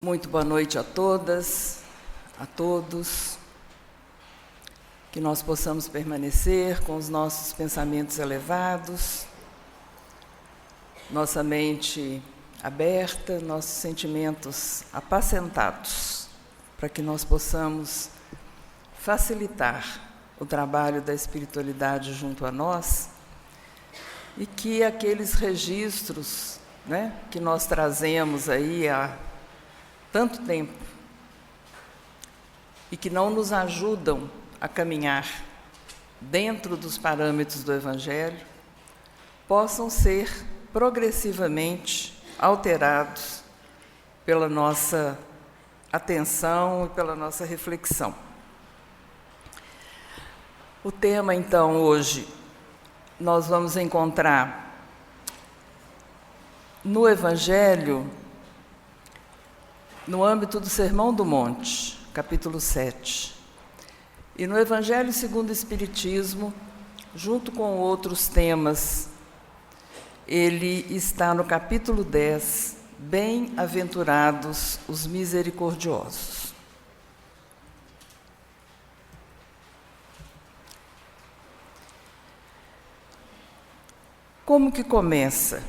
Muito boa noite a todas, a todos. Que nós possamos permanecer com os nossos pensamentos elevados, nossa mente aberta, nossos sentimentos apacentados, para que nós possamos facilitar o trabalho da espiritualidade junto a nós e que aqueles registros, que nós trazemos aí há tanto tempo e que não nos ajudam a caminhar dentro dos parâmetros do Evangelho, possam ser progressivamente alterados pela nossa atenção e pela nossa reflexão. O tema, então, hoje, nós vamos encontrar no Evangelho, no âmbito do Sermão do Monte, capítulo 7. E no Evangelho segundo o Espiritismo, junto com outros temas, ele está no capítulo 10, Bem-aventurados os misericordiosos. Como que começa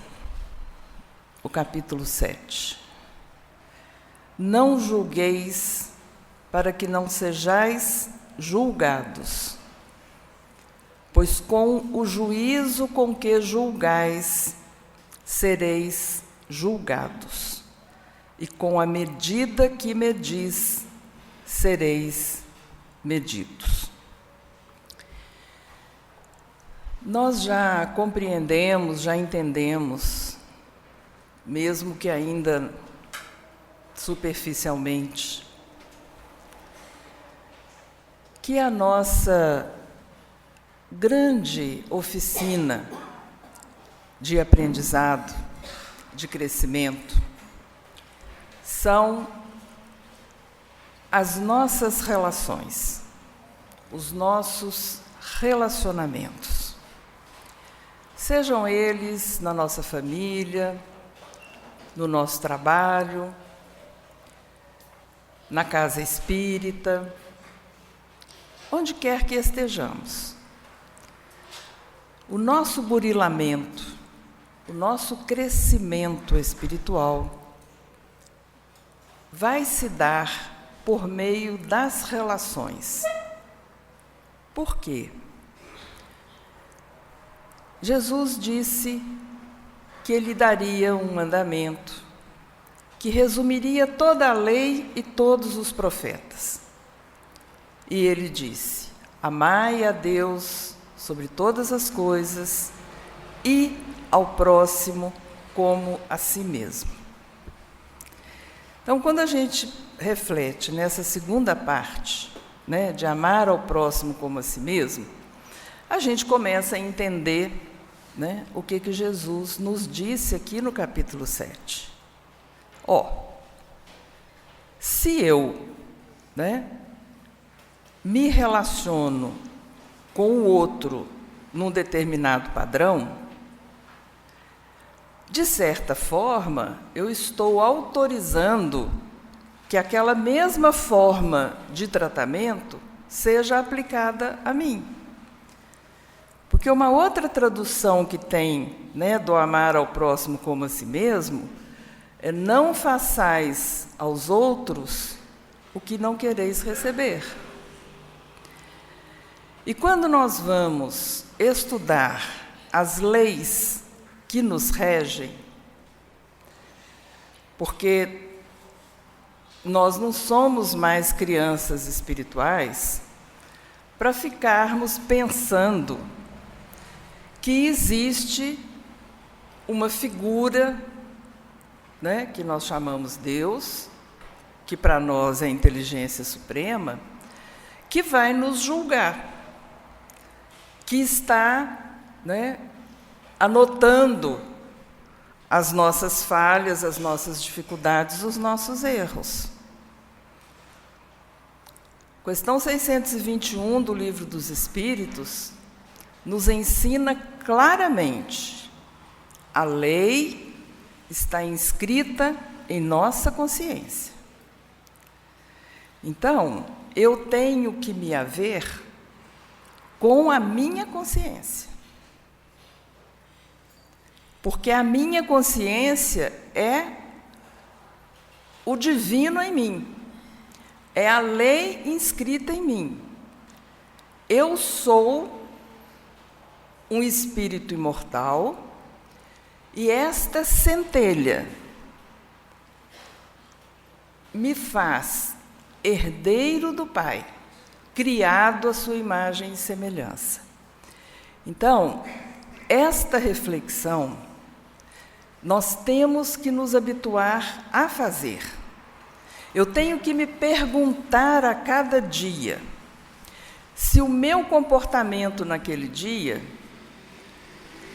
o capítulo 7? Não julgueis para que não sejais julgados, pois com o juízo com que julgais, sereis julgados, e com a medida que medis, sereis medidos. Nós já compreendemos, já entendemos, mesmo que ainda superficialmente, que a nossa grande oficina de aprendizado, de crescimento, são as nossas relações, os nossos relacionamentos. Sejam eles na nossa família, no nosso trabalho, na casa espírita, onde quer que estejamos. O nosso burilamento, o nosso crescimento espiritual vai se dar por meio das relações. Por quê? Jesus disse que ele daria um mandamento que resumiria toda a lei e todos os profetas. E ele disse: amai a Deus sobre todas as coisas e ao próximo como a si mesmo. Então, quando a gente reflete nessa segunda parte, de amar ao próximo como a si mesmo, a gente começa a entender o que Jesus nos disse aqui no capítulo 7. Se eu me relaciono com o outro num determinado padrão, de certa forma, eu estou autorizando que aquela mesma forma de tratamento seja aplicada a mim. Porque uma outra tradução que tem do amar ao próximo como a si mesmo é: não façais aos outros o que não quereis receber. E quando nós vamos estudar as leis que nos regem, porque nós não somos mais crianças espirituais para ficarmos pensando que existe uma figura que nós chamamos Deus, que para nós é a inteligência suprema, que vai nos julgar, que está anotando as nossas falhas, as nossas dificuldades, os nossos erros. Questão 621 do Livro dos Espíritos nos ensina claramente: a lei está inscrita em nossa consciência. Então, eu tenho que me haver com a minha consciência. Porque a minha consciência é o divino em mim, é a lei inscrita em mim. Eu sou um espírito imortal e esta centelha me faz herdeiro do Pai, criado à sua imagem e semelhança. Então, esta reflexão nós temos que nos habituar a fazer. Eu tenho que me perguntar a cada dia se o meu comportamento naquele dia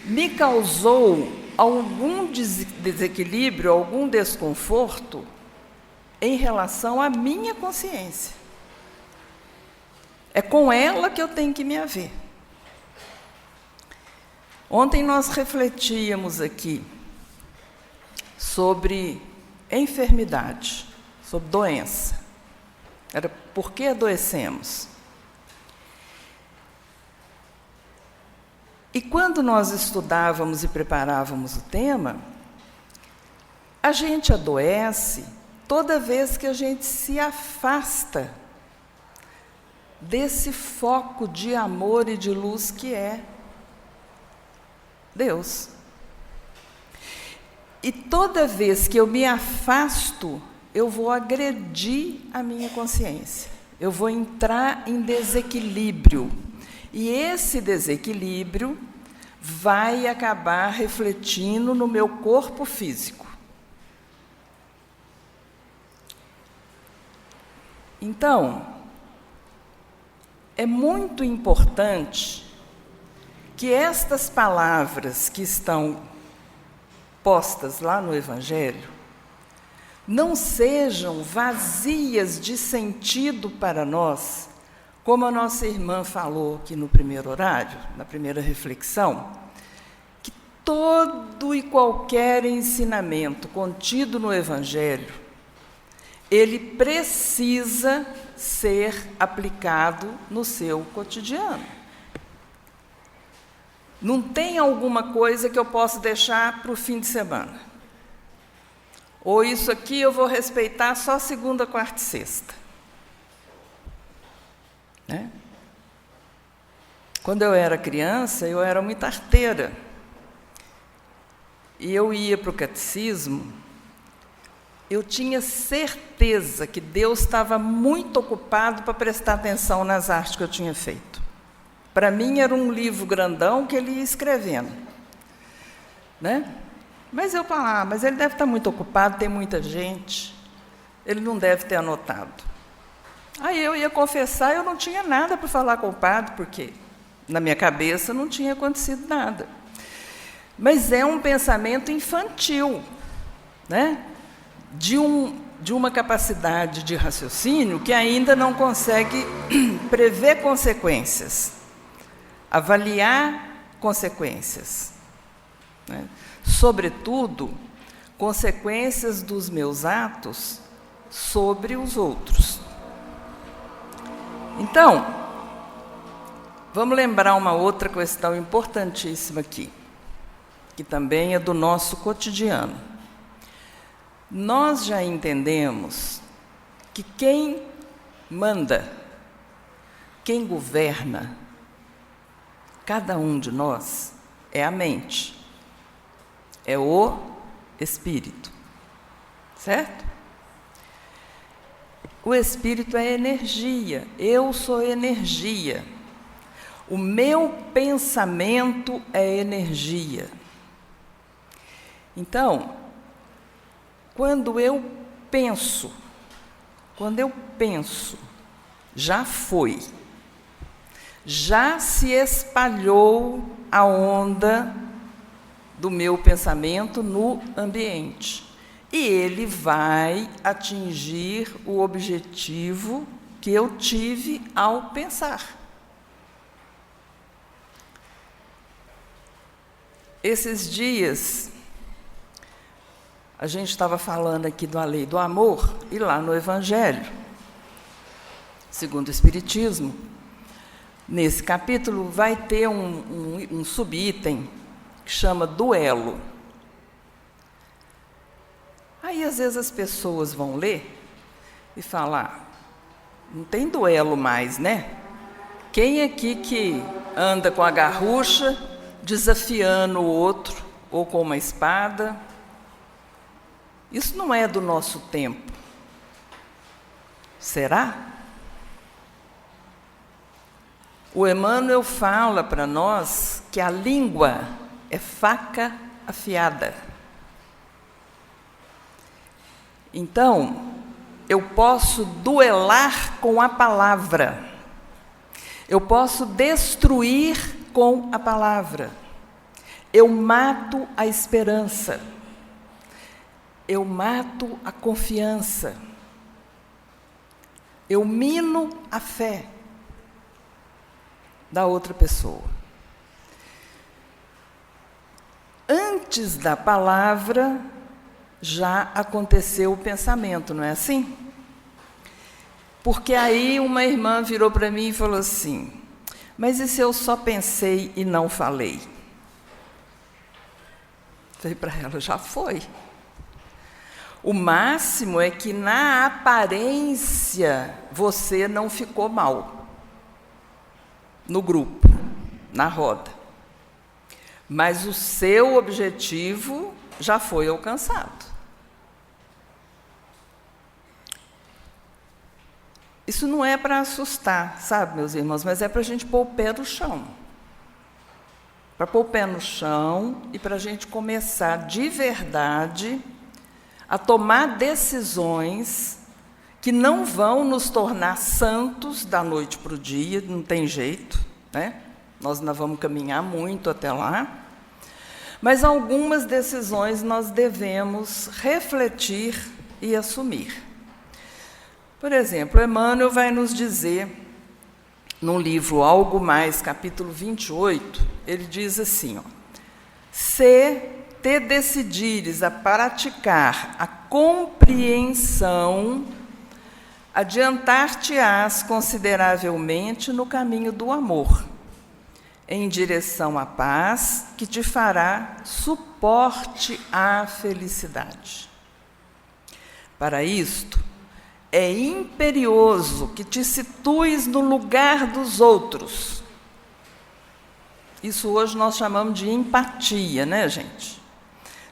me causou algum desequilíbrio, algum desconforto em relação à minha consciência. É com ela que eu tenho que me haver. Ontem nós refletíamos aqui sobre enfermidade, sobre doença. Era por que adoecemos. E quando nós estudávamos e preparávamos o tema, a gente adoece toda vez que a gente se afasta desse foco de amor e de luz que é Deus. E toda vez que eu me afasto, eu vou agredir a minha consciência. Eu vou entrar em desequilíbrio. E esse desequilíbrio vai acabar refletindo no meu corpo físico. Então, é muito importante que estas palavras que estão postas lá no Evangelho não sejam vazias de sentido para nós, como a nossa irmã falou aqui no primeiro horário, na primeira reflexão, que todo e qualquer ensinamento contido no Evangelho, ele precisa ser aplicado no seu cotidiano. Não tem alguma coisa que eu possa deixar para o fim de semana. Ou isso aqui eu vou respeitar só segunda, quarta e sexta. Né? Quando eu era criança, eu era muito arteira. E eu ia para o catecismo, eu tinha certeza que Deus estava muito ocupado para prestar atenção nas artes que eu tinha feito. Para mim, era um livro grandão que ele ia escrevendo. Né? Mas eu falava, mas ele deve estar muito ocupado, tem muita gente, ele não deve ter anotado. Aí eu ia confessar, eu não tinha nada para falar com o padre, porque na minha cabeça não tinha acontecido nada. Mas é um pensamento infantil, né? De uma capacidade de raciocínio que ainda não consegue prever consequências, avaliar consequências, né? Sobretudo, consequências dos meus atos sobre os outros. Então, vamos lembrar uma outra questão importantíssima aqui, que também é do nosso cotidiano. Nós já entendemos que quem manda, quem governa, cada um de nós, é a mente, é o espírito, certo? O espírito é energia, eu sou energia. O meu pensamento é energia. Então, quando eu penso, já foi, já se espalhou a onda do meu pensamento no ambiente. E ele vai atingir o objetivo que eu tive ao pensar. Esses dias, a gente estava falando aqui da lei do amor, e lá no Evangelho, segundo o Espiritismo, nesse capítulo vai ter um subitem que chama duelo. Aí, às vezes, as pessoas vão ler e falar, não tem duelo mais, né? Quem aqui que anda com a garrucha desafiando o outro, ou com uma espada? Isso não é do nosso tempo. Será? O Emmanuel fala para nós que a língua é faca afiada. Então, eu posso duelar com a palavra. Eu posso destruir com a palavra. Eu mato a esperança. Eu mato a confiança. Eu mino a fé da outra pessoa. Antes da palavra, já aconteceu o pensamento, não é assim? Porque aí uma irmã virou para mim e falou assim, mas e se eu só pensei e não falei? Falei para ela, já foi. O máximo é que na aparência você não ficou mal no grupo, na roda. Mas o seu objetivo já foi alcançado. Isso não é para assustar, sabe, meus irmãos, mas é para a gente pôr o pé no chão. Para pôr o pé no chão e para a gente começar de verdade a tomar decisões que não vão nos tornar santos da noite para o dia, não tem jeito, né? Nós ainda vamos caminhar muito até lá, mas algumas decisões nós devemos refletir e assumir. Por exemplo, Emmanuel vai nos dizer, no livro Algo Mais, capítulo 28, ele diz assim, ó, se te decidires a praticar a compreensão, adiantar-te-ás consideravelmente no caminho do amor, em direção à paz que te fará suporte à felicidade. Para isto, é imperioso que te situes no lugar dos outros. Isso hoje nós chamamos de empatia, né, gente?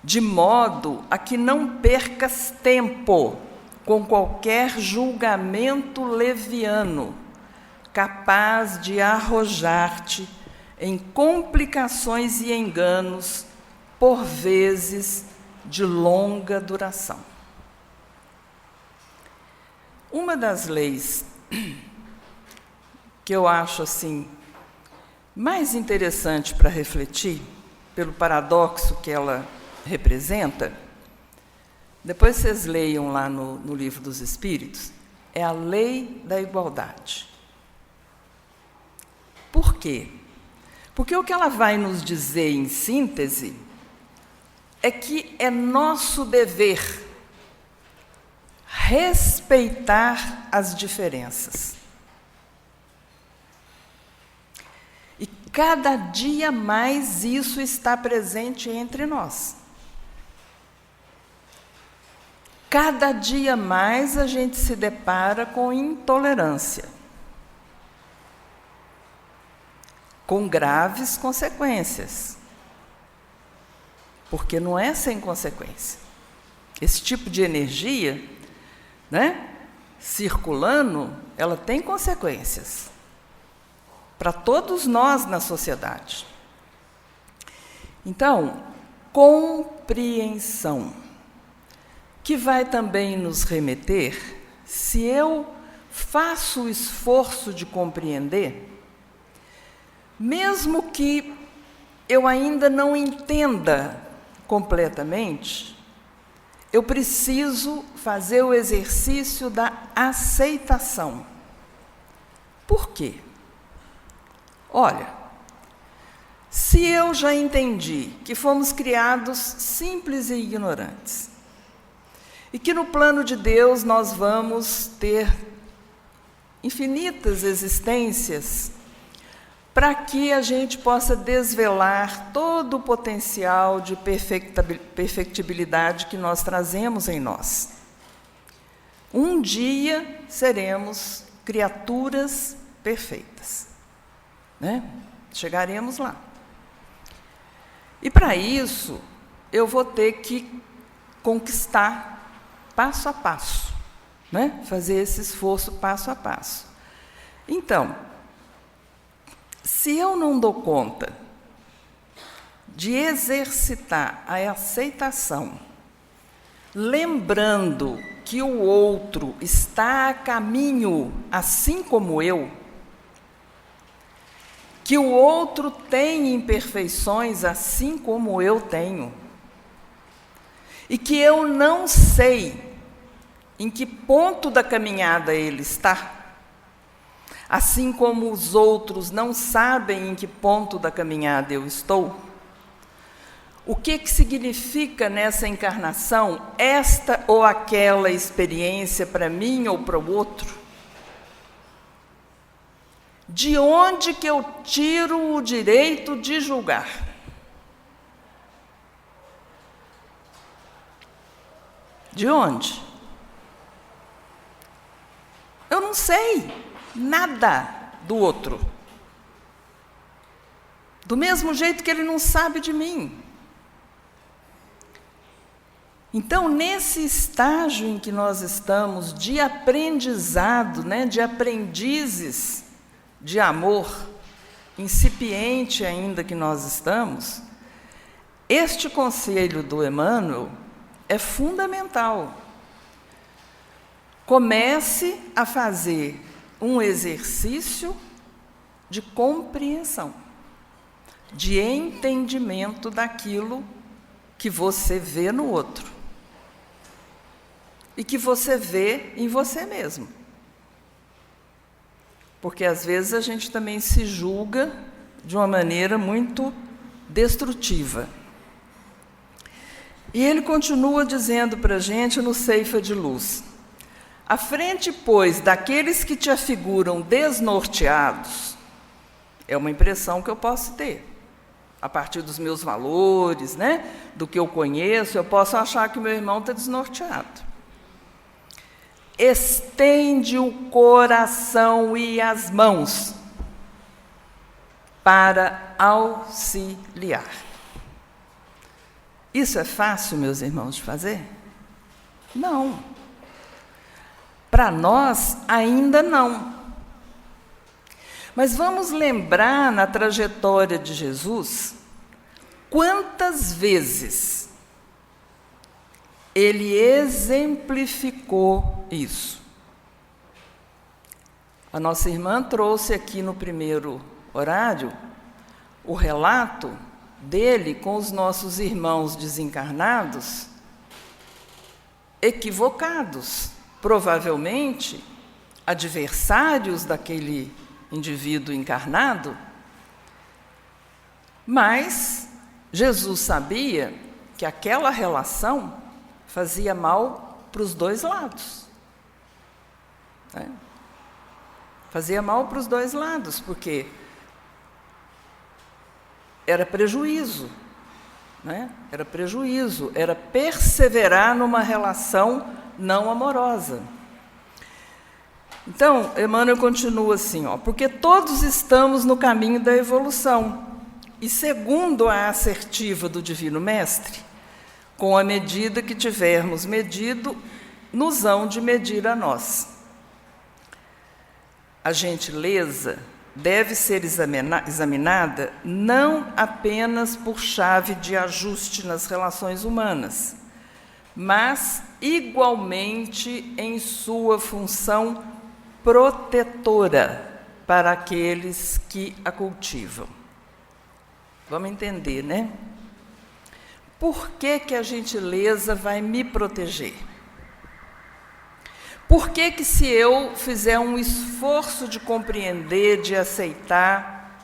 De modo a que não percas tempo com qualquer julgamento leviano, capaz de arrojar-te em complicações e enganos, por vezes de longa duração. Uma das leis que eu acho assim mais interessante para refletir, pelo paradoxo que ela representa, depois vocês leiam lá no Livro dos Espíritos, é a lei da igualdade. Por quê? Porque o que ela vai nos dizer em síntese é que é nosso dever respeitar as diferenças. E cada dia mais isso está presente entre nós. Cada dia mais a gente se depara com intolerância, com graves consequências, porque não é sem consequência. Esse tipo de energia, né, circulando, ela tem consequências para todos nós na sociedade. Então, compreensão, que vai também nos remeter, se eu faço o esforço de compreender, mesmo que eu ainda não entenda completamente, eu preciso fazer o exercício da aceitação. Por quê? Olha, se eu já entendi que fomos criados simples e ignorantes, e que no plano de Deus nós vamos ter infinitas existências, para que a gente possa desvelar todo o potencial de perfectibilidade que nós trazemos em nós. Um dia seremos criaturas perfeitas, né? Chegaremos lá. E para isso, eu vou ter que conquistar passo a passo, né? Fazer esse esforço passo a passo. Então, se eu não dou conta de exercitar a aceitação, lembrando que o outro está a caminho, assim como eu, que o outro tem imperfeições, assim como eu tenho, e que eu não sei em que ponto da caminhada ele está, assim como os outros não sabem em que ponto da caminhada eu estou. O que significa nessa encarnação esta ou aquela experiência para mim ou para o outro? De onde que eu tiro o direito de julgar? De onde? Eu não sei nada do outro. Do mesmo jeito que ele não sabe de mim. Então, nesse estágio em que nós estamos de aprendizado, né, de aprendizes de amor, incipiente ainda que nós estamos, este conselho do Emmanuel é fundamental. Comece a fazer um exercício de compreensão, de entendimento daquilo que você vê no outro e que você vê em você mesmo. Porque, às vezes, a gente também se julga de uma maneira muito destrutiva. E ele continua dizendo para a gente no Ceifa de Luz: à frente, pois, daqueles que te afiguram desnorteados, é uma impressão que eu posso ter, a partir dos meus valores, né, do que eu conheço, eu posso achar que o meu irmão está desnorteado. Estende o coração e as mãos para auxiliar. Isso é fácil, meus irmãos, de fazer? Não. Para nós, ainda não. Mas vamos lembrar na trajetória de Jesus quantas vezes ele exemplificou isso. A nossa irmã trouxe aqui no primeiro horário o relato dele com os nossos irmãos desencarnados, equivocados, provavelmente adversários daquele indivíduo encarnado, mas Jesus sabia que aquela relação fazia mal para os dois lados. Né? Fazia mal para os dois lados, porque era prejuízo, né? Era prejuízo, era perseverar numa relação não amorosa. Então, Emmanuel continua assim, porque todos estamos no caminho da evolução, e segundo a assertiva do Divino Mestre, com a medida que tivermos medido, nos hão de medir a nós. A gentileza deve ser examinada não apenas por chave de ajuste nas relações humanas, mas igualmente em sua função protetora para aqueles que a cultivam. Vamos entender, né? Por que a gentileza vai me proteger? Por que se eu fizer um esforço de compreender, de aceitar,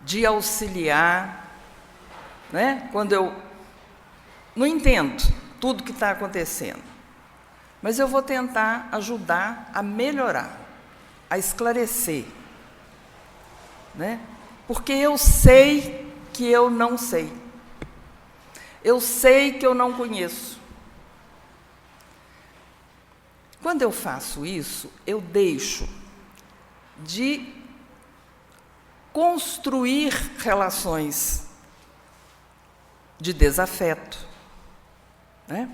de auxiliar, né? Quando eu não entendo tudo que está acontecendo, mas eu vou tentar ajudar a melhorar. a esclarecer, né? Porque eu sei que eu não sei. Eu sei que eu não conheço. Quando eu faço isso, eu deixo de construir relações de desafeto, né?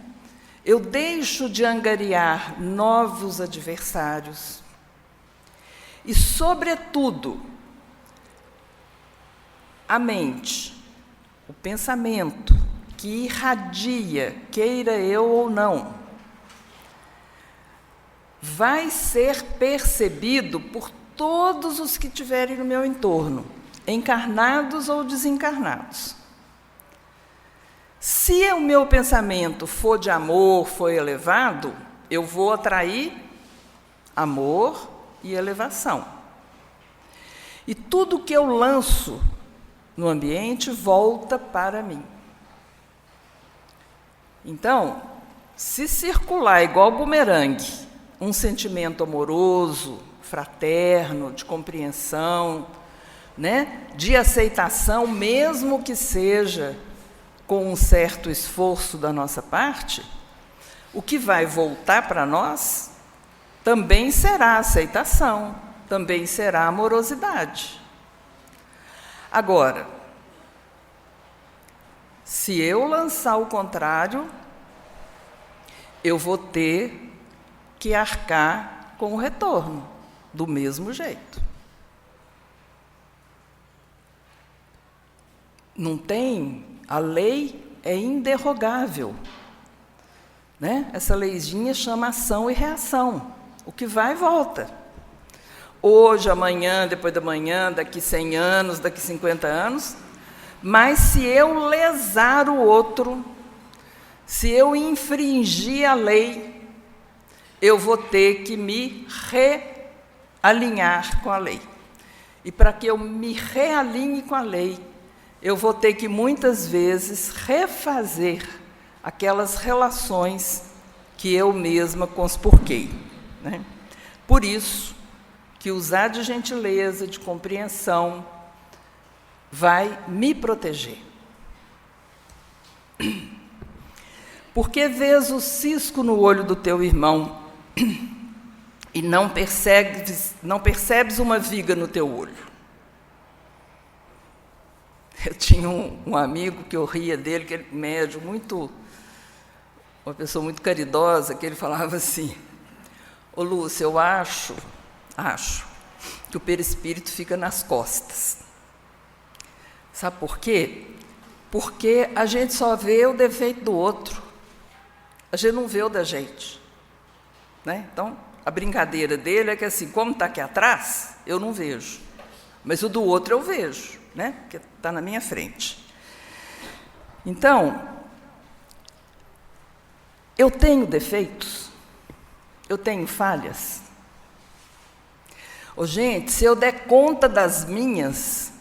Eu deixo de angariar novos adversários e, sobretudo, a mente, o pensamento que irradia, queira eu ou não, vai ser percebido por todos os que estiverem no meu entorno, encarnados ou desencarnados. Se o meu pensamento for de amor, for elevado, eu vou atrair amor e elevação. E tudo que eu lanço no ambiente volta para mim. Então, se circular igual bumerangue, um sentimento amoroso, fraterno, de compreensão, né, de aceitação, mesmo que seja com um certo esforço da nossa parte, o que vai voltar para nós também será aceitação, também será amorosidade. Agora, se eu lançar o contrário, eu vou ter que arcar com o retorno, do mesmo jeito. Não tem... A lei é inderrogável, né? Essa leizinha chama ação e reação. O que vai, volta. Hoje, amanhã, depois da manhã, daqui 100 anos, daqui 50 anos. Mas se eu lesar o outro, se eu infringir a lei, eu vou ter que me realinhar com a lei. E para que eu me realinhe com a lei, eu vou ter que, muitas vezes, refazer aquelas relações que eu mesma conspurquei, né? Por isso que usar de gentileza, de compreensão, vai me proteger. Porque vês o cisco no olho do teu irmão e não percebes uma viga no teu olho. Eu tinha um amigo que eu ria dele, que ele médium, uma pessoa muito caridosa, que ele falava assim: ô Lúcia, eu acho que o perispírito fica nas costas. Sabe por quê? Porque a gente só vê o defeito do outro, a gente não vê o da gente, né? Então, a brincadeira dele é que, assim, como está aqui atrás, eu não vejo, mas o do outro eu vejo, né? Porque está na minha frente. Então, eu tenho defeitos, eu tenho falhas. Ô, gente, se eu der conta das minhas,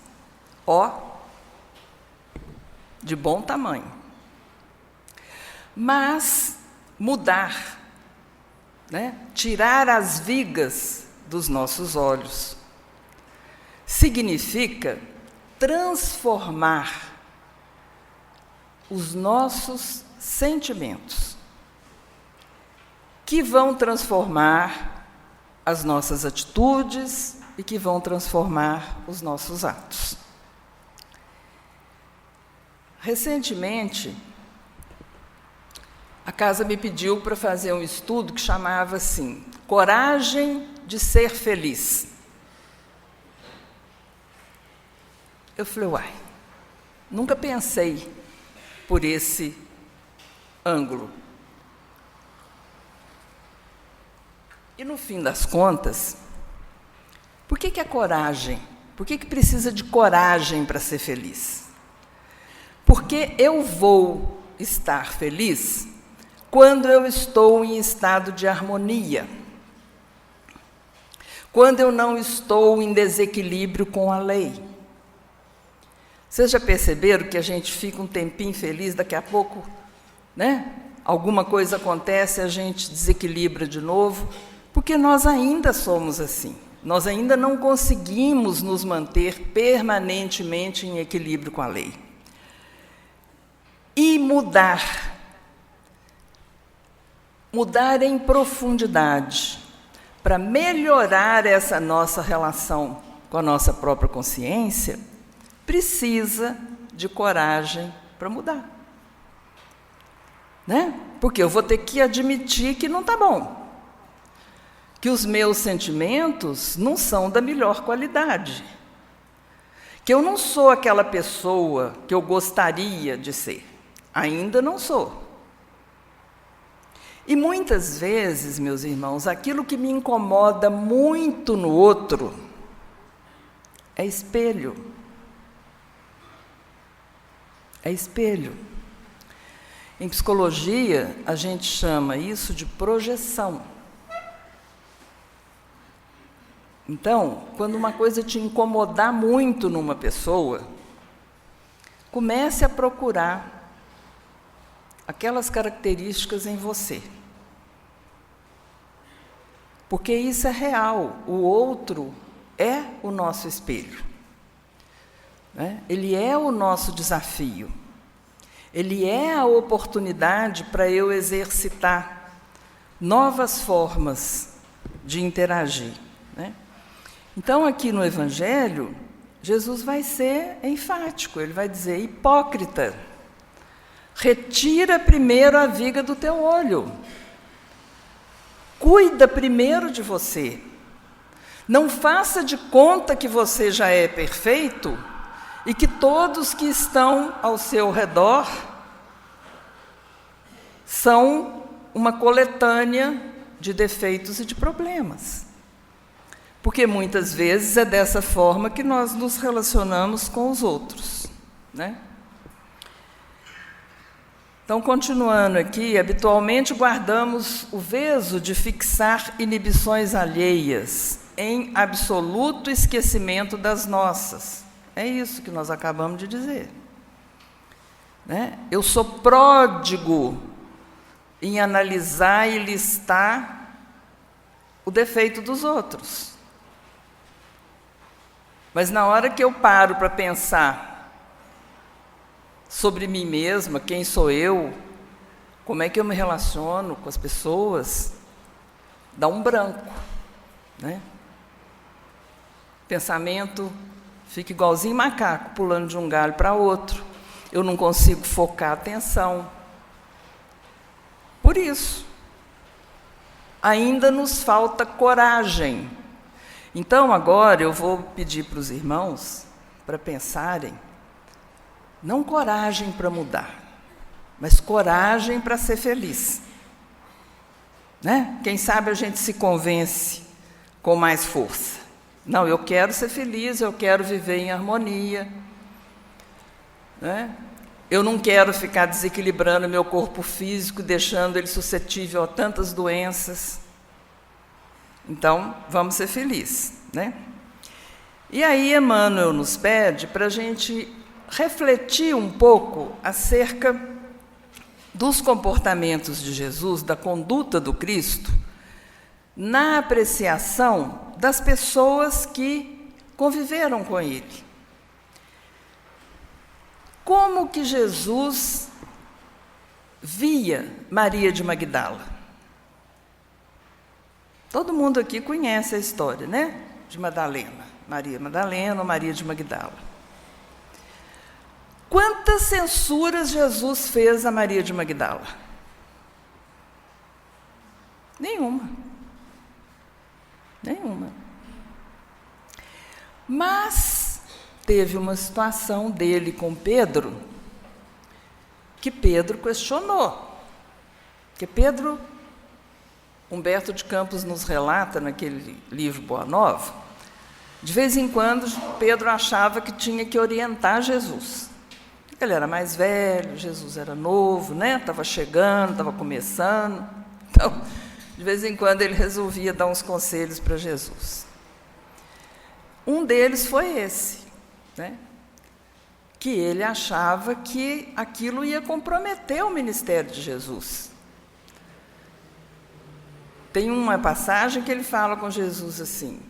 de bom tamanho. Mas mudar, né? Tirar as vigas dos nossos olhos, significa transformar os nossos sentimentos, que vão transformar as nossas atitudes e que vão transformar os nossos atos. Recentemente, a casa me pediu para fazer um estudo que chamava assim: Coragem de ser feliz. Eu falei, nunca pensei por esse ângulo. E, no fim das contas, por que é coragem? Por que precisa de coragem para ser feliz? Porque eu vou estar feliz quando eu estou em estado de harmonia, quando eu não estou em desequilíbrio com a lei. Vocês já perceberam que a gente fica um tempinho feliz, daqui a pouco, né, alguma coisa acontece, a gente desequilibra de novo, porque nós ainda somos assim, nós ainda não conseguimos nos manter permanentemente em equilíbrio com a lei. E mudar em profundidade, para melhorar essa nossa relação com a nossa própria consciência, precisa de coragem para mudar. Né? Porque eu vou ter que admitir que não está bom, que os meus sentimentos não são da melhor qualidade, que eu não sou aquela pessoa que eu gostaria de ser, ainda não sou. E muitas vezes, meus irmãos, aquilo que me incomoda muito no outro é espelho. É espelho. Em psicologia, a gente chama isso de projeção. Então, quando uma coisa te incomodar muito numa pessoa, comece a procurar aquelas características em você. Porque isso é real, o outro é o nosso espelho. Né? Ele é o nosso desafio. Ele é a oportunidade para eu exercitar novas formas de interagir. Né? Então, aqui no Evangelho, Jesus vai ser enfático, ele vai dizer: hipócrita, retira primeiro a viga do teu olho. Cuida primeiro de você. Não faça de conta que você já é perfeito e que todos que estão ao seu redor são uma coletânea de defeitos e de problemas. Porque muitas vezes é dessa forma que nós nos relacionamos com os outros, né? Então, continuando aqui, habitualmente guardamos o veso de fixar inibições alheias em absoluto esquecimento das nossas. É isso que nós acabamos de dizer. Né? Eu sou pródigo em analisar e listar o defeito dos outros. Mas na hora que eu paro para pensar sobre mim mesma, quem sou eu, como é que eu me relaciono com as pessoas, dá um branco, né? Pensamento fica igualzinho macaco, pulando de um galho para outro. Eu não consigo focar a atenção. Por isso, ainda nos falta coragem. Então, agora eu vou pedir para os irmãos para pensarem, não coragem para mudar, mas coragem para ser feliz. Né? Quem sabe a gente se convence com mais força. Não, eu quero ser feliz, eu quero viver em harmonia. Né? Eu não quero ficar desequilibrando meu corpo físico, deixando ele suscetível a tantas doenças. Então, vamos ser felizes. Né? E aí, Emmanuel nos pede para a gente refletir um pouco acerca dos comportamentos de Jesus, da conduta do Cristo, na apreciação das pessoas que conviveram com ele. Como que Jesus via Maria de Magdala? Todo mundo aqui conhece a história, né? De Madalena, Maria Madalena ou Maria de Magdala. Quantas censuras Jesus fez a Maria de Magdala? Nenhuma. Nenhuma. Mas teve uma situação dele com Pedro, que Pedro questionou. Porque Pedro, Humberto de Campos nos relata naquele livro Boa Nova, de vez em quando Pedro achava que tinha que orientar Jesus. Ele era mais velho, Jesus era novo, né? Estava chegando, estava começando. Então, de vez em quando ele resolvia dar uns conselhos para Jesus. Um deles foi esse, né? Que ele achava que aquilo ia comprometer o ministério de Jesus. Tem uma passagem que ele fala com Jesus assim: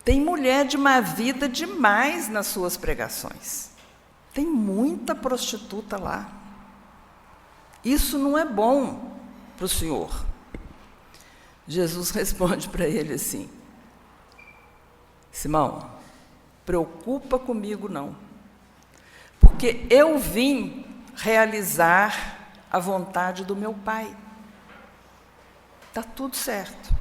Tem mulher de má vida demais nas suas pregações. Tem muita prostituta lá. Isso não é bom para o senhor. Jesus responde para ele assim: Simão, preocupa comigo não, porque eu vim realizar a vontade do meu Pai. Está tudo certo.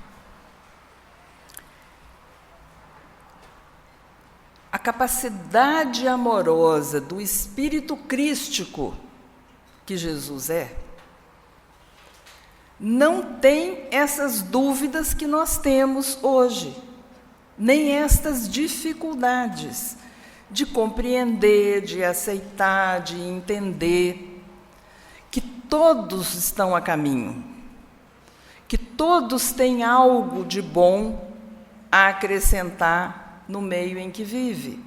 A capacidade amorosa do espírito crístico que Jesus é, não tem essas dúvidas que nós temos hoje, nem estas dificuldades de compreender, de aceitar, de entender que todos estão a caminho, que todos têm algo de bom a acrescentar no meio em que vive.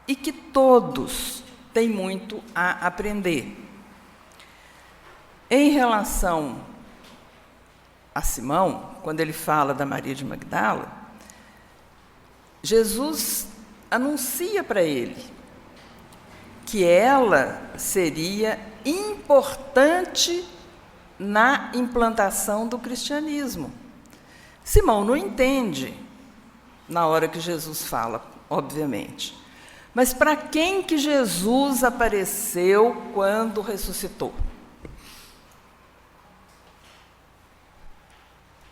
E que todos têm muito a aprender. Em relação a Simão, quando ele fala da Maria de Magdala, Jesus anuncia para ele que ela seria importante na implantação do cristianismo. Simão não entende na hora que Jesus fala, obviamente. Mas para quem que Jesus apareceu quando ressuscitou?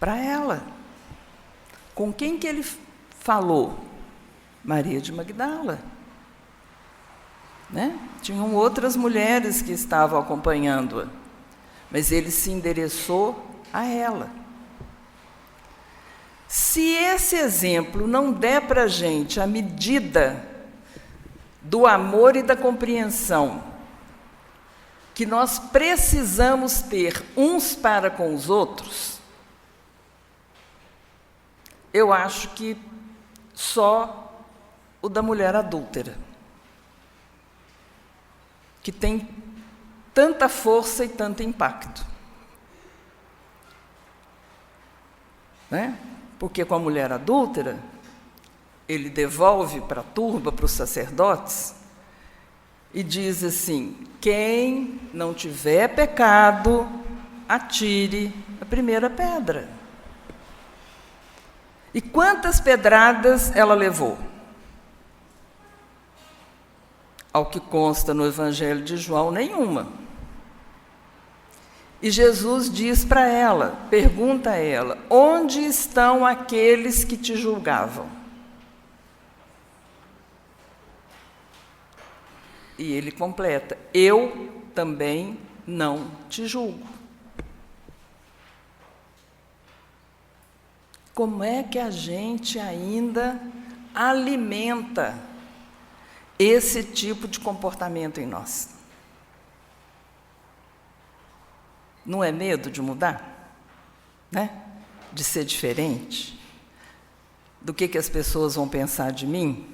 Para ela. Com quem que ele falou? Maria de Magdala. Né? Tinham outras mulheres que estavam acompanhando-a, mas ele se endereçou a ela. Se esse exemplo não der para a gente a medida do amor e da compreensão que nós precisamos ter uns para com os outros, eu acho que só o da mulher adúltera, que tem tanta força e tanto impacto. Né? Porque com a mulher adúltera, ele devolve para a turba, para os sacerdotes, e diz assim: quem não tiver pecado, atire a primeira pedra. E quantas pedradas ela levou? Ao que consta no Evangelho de João, nenhuma. E Jesus diz para ela, pergunta a ela: onde estão aqueles que te julgavam? E ele completa: eu também não te julgo. Como é que a gente ainda alimenta esse tipo de comportamento em nós? Não é medo de mudar? Né? De ser diferente? Do que as pessoas vão pensar de mim?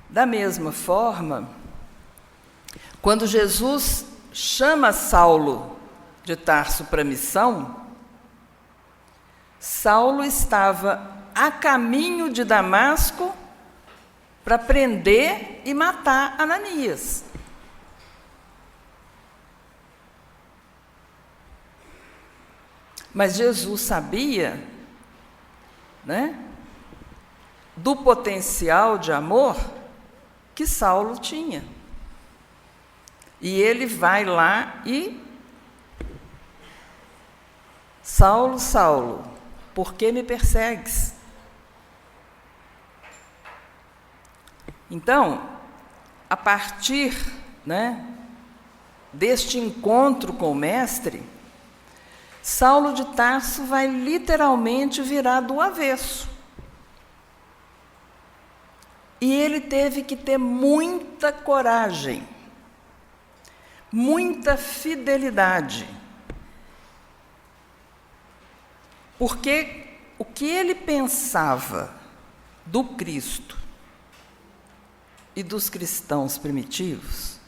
Da mesma forma, quando Jesus chama Saulo de Tarso para a missão, Saulo estava a caminho de Damasco para prender e matar Ananias. Mas Jesus sabia, né, do potencial de amor que Saulo tinha. E ele vai lá e: Saulo, Saulo, por que me persegues? Então, a partir, né, deste encontro com o Mestre, Saulo de Tarso vai literalmente virar do avesso. E ele teve que ter muita coragem, muita fidelidade. Porque o que ele pensava do Cristo e dos cristãos primitivos,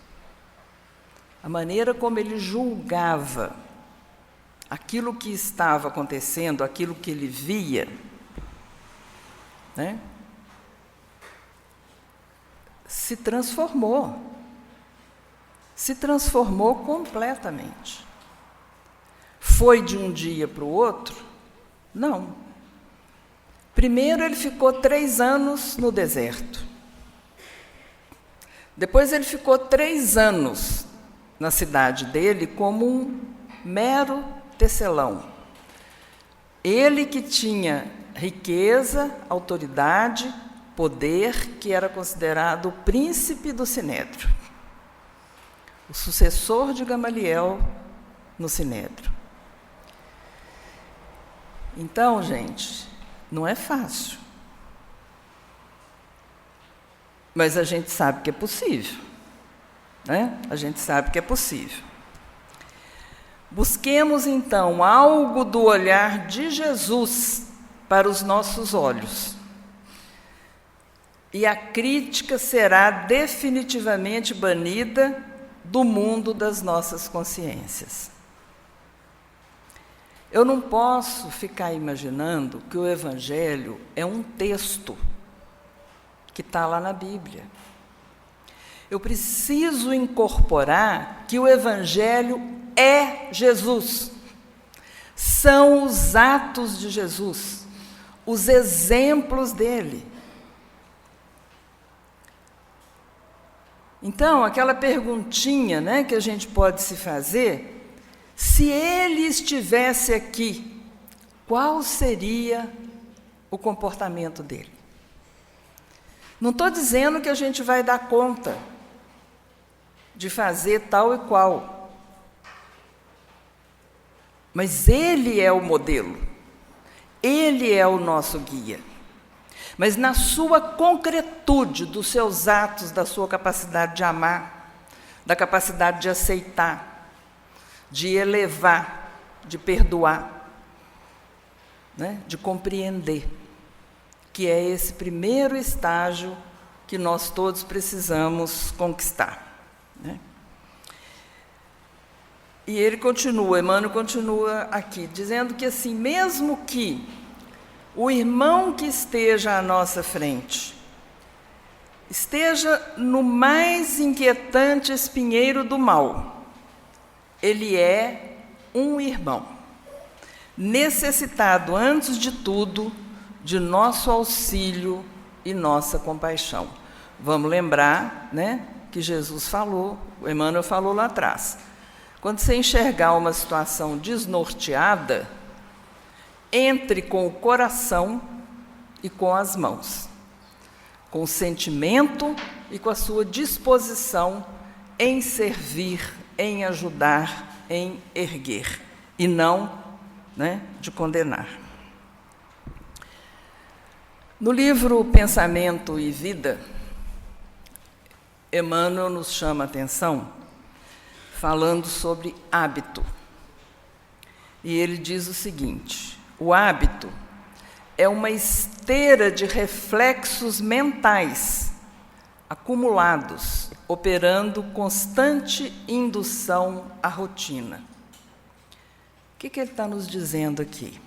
a maneira como ele julgava aquilo que estava acontecendo, aquilo que ele via, né, se transformou completamente. Foi de um dia para o outro? Não. Primeiro ele ficou 3 anos no deserto. Depois ele ficou 3 anos na cidade dele como um mero tecelão. Ele que tinha riqueza, autoridade, poder, que era considerado o príncipe do Sinédrio, o sucessor de Gamaliel no Sinédrio. Então, gente, não é fácil. Mas a gente sabe que é possível, né? A gente sabe que é possível. Busquemos, então, algo do olhar de Jesus para os nossos olhos. E a crítica será definitivamente banida do mundo das nossas consciências. Eu não posso ficar imaginando que o Evangelho é um texto que está lá na Bíblia. Eu preciso incorporar que o Evangelho é Jesus. São os atos de Jesus, os exemplos dele. Então, aquela perguntinha, né, que a gente pode se fazer: se ele estivesse aqui, qual seria o comportamento dele? Não estou dizendo que a gente vai dar conta de fazer tal e qual, mas ele é o modelo, ele é o nosso guia. Mas na sua concretude dos seus atos, da sua capacidade de amar, da capacidade de aceitar, de elevar, de perdoar, né, de compreender, que é esse primeiro estágio que nós todos precisamos conquistar, né? E ele continua, Emmanuel continua aqui, dizendo que assim, mesmo que o irmão que esteja à nossa frente esteja no mais inquietante espinheiro do mal, ele é um irmão, necessitado, antes de tudo, de nosso auxílio e nossa compaixão. Vamos lembrar, né, que Jesus falou, o Emmanuel falou lá atrás, quando você enxergar uma situação desnorteada, entre com o coração e com as mãos, com o sentimento e com a sua disposição em servir, em ajudar, em erguer, e não, né, de condenar. No livro Pensamento e Vida, Emmanuel nos chama a atenção falando sobre hábito. E ele diz o seguinte: o hábito é uma esteira de reflexos mentais acumulados, operando constante indução à rotina. O que ele está nos dizendo aqui?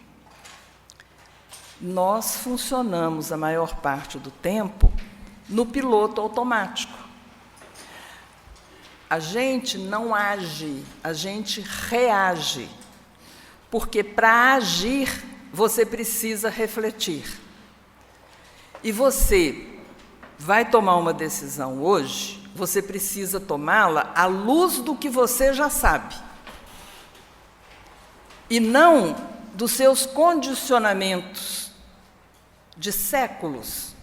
Nós funcionamos a maior parte do tempo no piloto automático. A gente não age, a gente reage. Porque para agir, você precisa refletir. E você vai tomar uma decisão hoje, você precisa tomá-la à luz do que você já sabe. E não dos seus condicionamentos de séculos,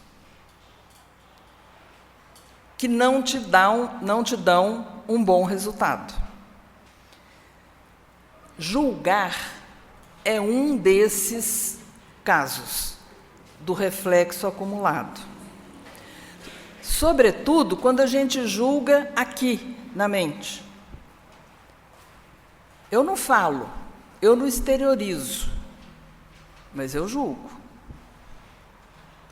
que não te dão um bom resultado. Julgar é um desses casos do reflexo acumulado. Sobretudo quando a gente julga aqui, na mente. Eu não falo, eu não exteriorizo, mas eu julgo.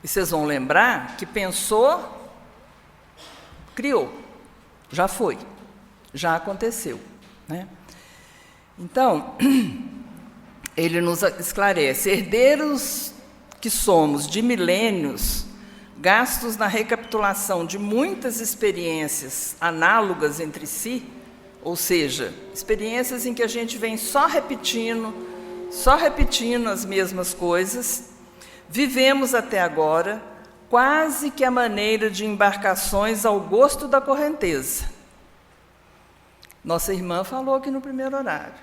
E vocês vão lembrar que pensou, criou, já foi, já aconteceu, né? Então, ele nos esclarece: herdeiros que somos de milênios, gastos na recapitulação de muitas experiências análogas entre si, ou seja, experiências em que a gente vem só repetindo as mesmas coisas, vivemos até agora quase que a maneira de embarcações ao gosto da correnteza. Nossa irmã falou aqui no primeiro horário.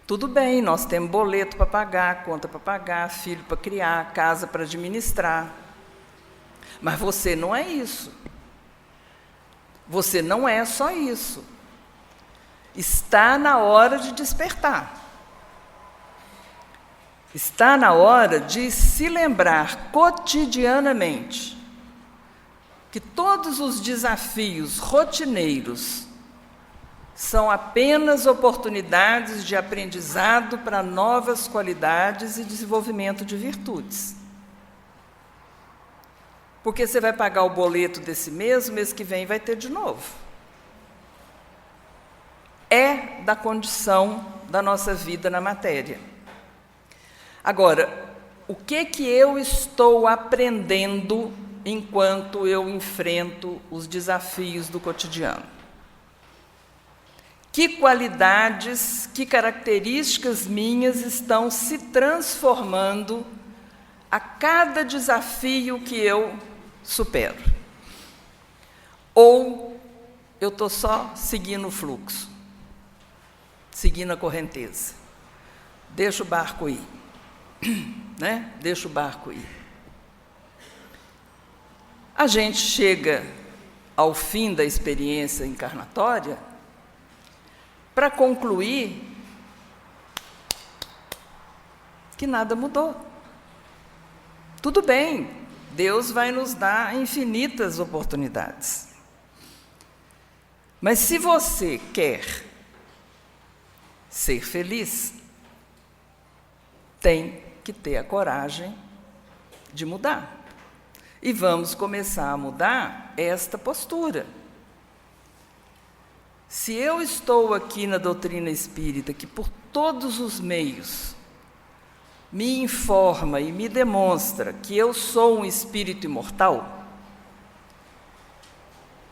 Tudo bem, nós temos boleto para pagar, conta para pagar, filho para criar, casa para administrar. Mas você não é isso. Você não é só isso. Está na hora de despertar. Está na hora de se lembrar cotidianamente que todos os desafios rotineiros são apenas oportunidades de aprendizado para novas qualidades e desenvolvimento de virtudes. Porque você vai pagar o boleto desse mês, o mês que vem vai ter de novo. É da condição da nossa vida na matéria. Agora, o que eu estou aprendendo enquanto eu enfrento os desafios do cotidiano? Que qualidades, que características minhas estão se transformando a cada desafio que eu supero? Ou eu estou só seguindo o fluxo, seguindo a correnteza? Deixa o barco ir, né? Deixa o barco ir. A gente chega ao fim da experiência encarnatória para concluir que nada mudou. Tudo bem, Deus vai nos dar infinitas oportunidades. Mas se você quer ser feliz, tem que ter a coragem de mudar. E vamos começar a mudar esta postura. Se eu estou aqui na doutrina espírita, que por todos os meios me informa e me demonstra que eu sou um espírito imortal,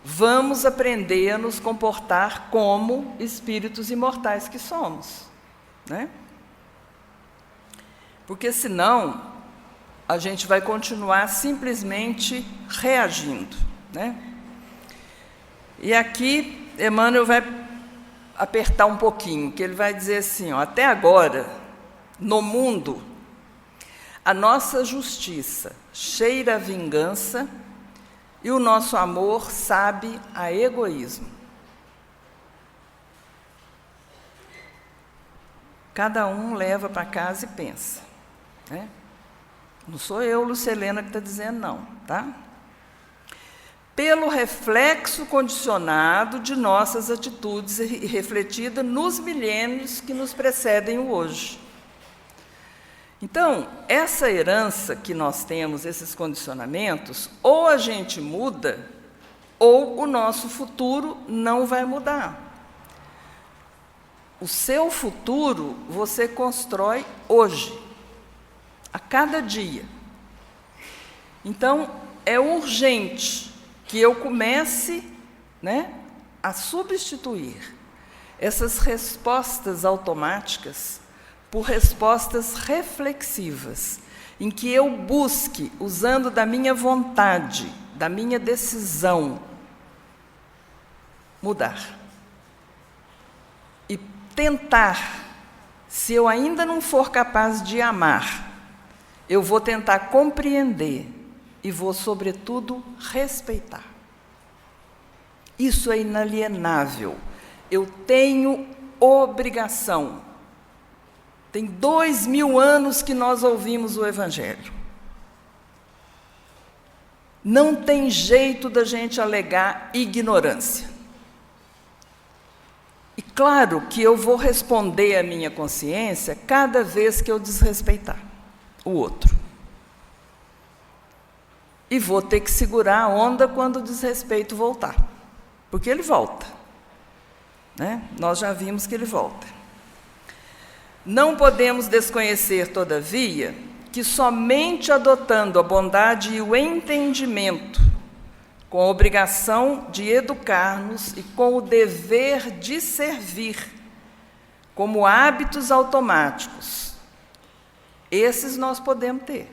vamos aprender a nos comportar como espíritos imortais que somos, né? Porque senão a gente vai continuar simplesmente reagindo, né? E aqui Emmanuel vai apertar um pouquinho, que ele vai dizer assim, ó, até agora, no mundo, a nossa justiça cheira a vingança e o nosso amor sabe a egoísmo. Cada um leva para casa e pensa, né? Não sou eu, Lucelena, que está dizendo não, tá? Pelo reflexo condicionado de nossas atitudes e refletida nos milênios que nos precedem o hoje. Então, essa herança que nós temos, esses condicionamentos, ou a gente muda, ou o nosso futuro não vai mudar. O seu futuro você constrói hoje, a cada dia. Então, é urgente que eu comece, né, a substituir essas respostas automáticas por respostas reflexivas, em que eu busque, usando da minha vontade, da minha decisão, mudar. E tentar, se eu ainda não for capaz de amar, eu vou tentar compreender e vou, sobretudo, respeitar. Isso é inalienável. Eu tenho obrigação. Tem 2000 anos que nós ouvimos o Evangelho. Não tem jeito da gente alegar ignorância. E claro que eu vou responder à minha consciência cada vez que eu desrespeitar o outro. E vou ter que segurar a onda quando o desrespeito voltar. Porque ele volta, né? Nós já vimos que ele volta. Não podemos desconhecer, todavia, que somente adotando a bondade e o entendimento, com a obrigação de educar-nos e com o dever de servir, como hábitos automáticos, esses nós podemos ter.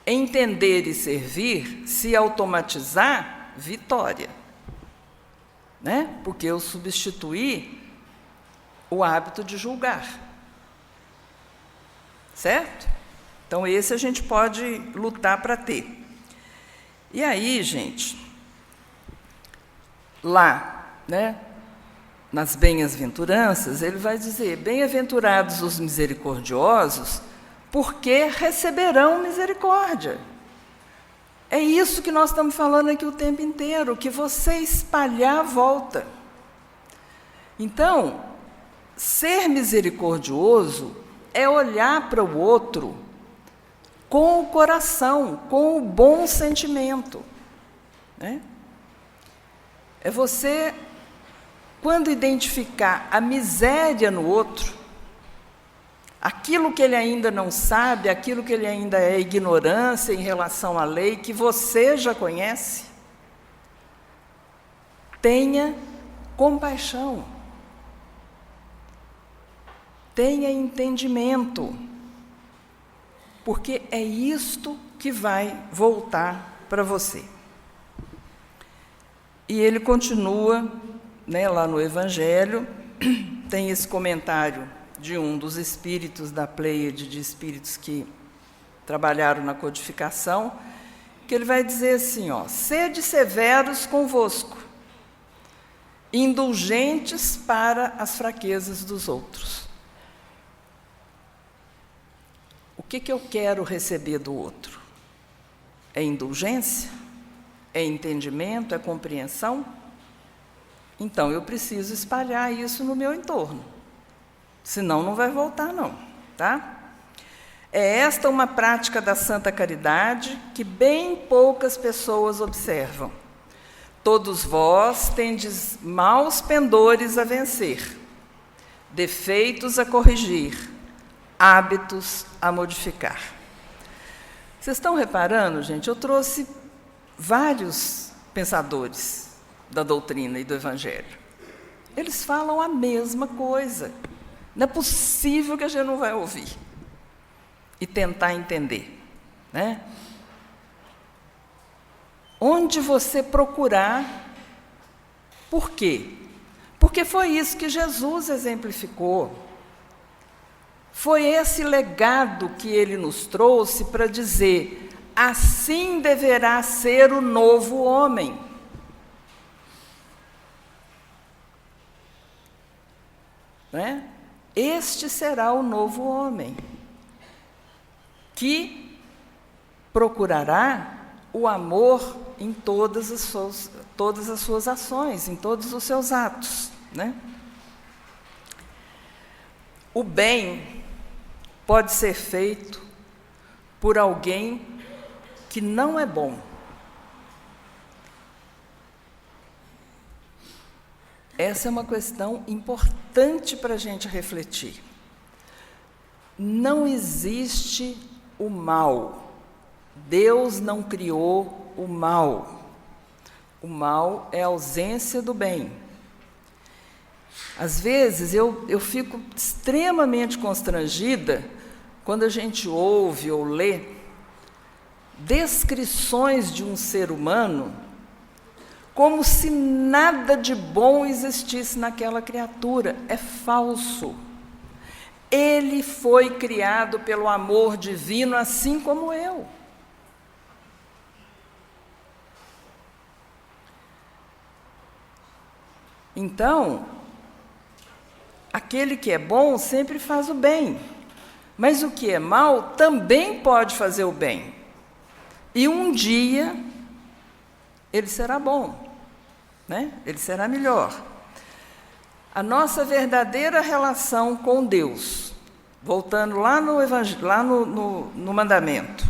Entender e servir, se automatizar, vitória. Né? Porque eu substituí o hábito de julgar. Certo? Então, esse a gente pode lutar para ter. E aí, gente, lá, né, nas bem-aventuranças, ele vai dizer: bem-aventurados os misericordiosos, porque receberão misericórdia. É isso que nós estamos falando aqui o tempo inteiro, que você espalhar a volta. Então, ser misericordioso é olhar para o outro com o coração, com o bom sentimento. Né? É você, quando identificar a miséria no outro, aquilo que ele ainda não sabe, aquilo que ele ainda é ignorância em relação à lei, que você já conhece, tenha compaixão, tenha entendimento, porque é isto que vai voltar para você. E ele continua, né, lá no Evangelho, tem esse comentário de um dos espíritos da Pleiade de espíritos que trabalharam na codificação, que ele vai dizer assim, ó: sede severos convosco, indulgentes para as fraquezas dos outros. O que eu quero receber do outro? É indulgência? É entendimento? É compreensão? Então, eu preciso espalhar isso no meu entorno. Senão, não vai voltar, não. Tá? É esta uma prática da Santa Caridade que bem poucas pessoas observam. Todos vós tendes maus pendores a vencer, defeitos a corrigir, hábitos a modificar. Vocês estão reparando, gente? Eu trouxe vários pensadores da doutrina e do Evangelho. Eles falam a mesma coisa. Não é possível que a gente não vai ouvir e tentar entender. Né? Onde você procurar, por quê? Porque foi isso que Jesus exemplificou. Foi esse legado que ele nos trouxe para dizer: assim deverá ser o novo homem. Né? Este será o novo homem, que procurará o amor em todas as suas ações, em todos os seus atos. Né? O bem pode ser feito por alguém que não é bom. Essa é uma questão importante para a gente refletir. Não existe o mal. Deus não criou o mal. O mal é a ausência do bem. Às vezes, eu fico extremamente constrangida quando a gente ouve ou lê descrições de um ser humano como se nada de bom existisse naquela criatura. É falso. Ele foi criado pelo amor divino, assim como eu. Então, aquele que é bom sempre faz o bem, mas o que é mal também pode fazer o bem. E um dia ele será bom, né? Ele será melhor. A nossa verdadeira relação com Deus, voltando lá no mandamento,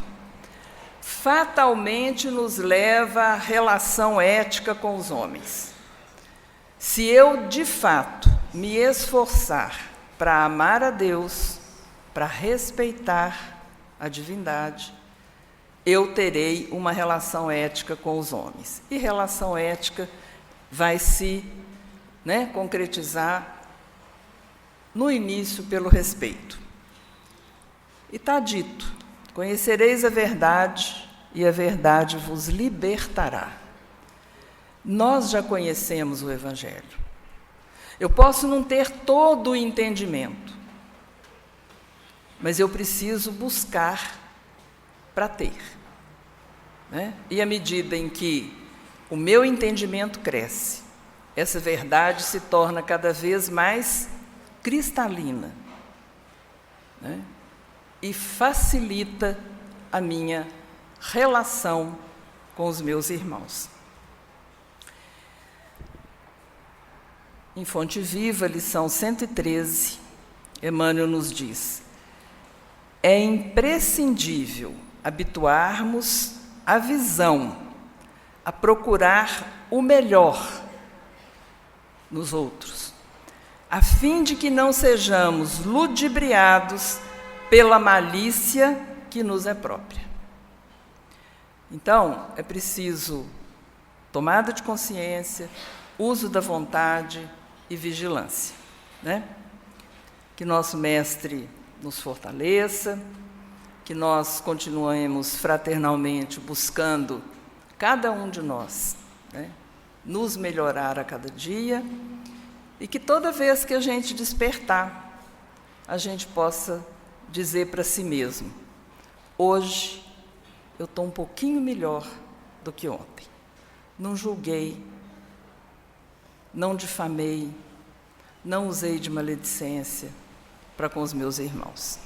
fatalmente nos leva à relação ética com os homens. Se eu, de fato, me esforçar para amar a Deus, para respeitar a divindade, eu terei uma relação ética com os homens. E relação ética vai se concretizar no início pelo respeito. E está dito: conhecereis a verdade, e a verdade vos libertará. Nós já conhecemos o Evangelho. Eu posso não ter todo o entendimento, mas eu preciso buscar para ter. E à medida em que o meu entendimento cresce, essa verdade se torna cada vez mais cristalina, e facilita a minha relação com os meus irmãos. Em Fonte Viva, lição 113, Emmanuel nos diz: é imprescindível habituarmos a visão, a procurar o melhor nos outros, a fim de que não sejamos ludibriados pela malícia que nos é própria. Então, é preciso tomada de consciência, uso da vontade e vigilância. Que nosso Mestre nos fortaleça, que nós continuemos fraternalmente buscando, cada um de nós, nos melhorar a cada dia, e que toda vez que a gente despertar, a gente possa dizer para si mesmo: hoje eu estou um pouquinho melhor do que ontem. Não julguei, não difamei, não usei de maledicência para com os meus irmãos.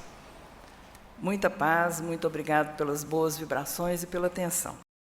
Muita paz, muito obrigado pelas boas vibrações e pela atenção.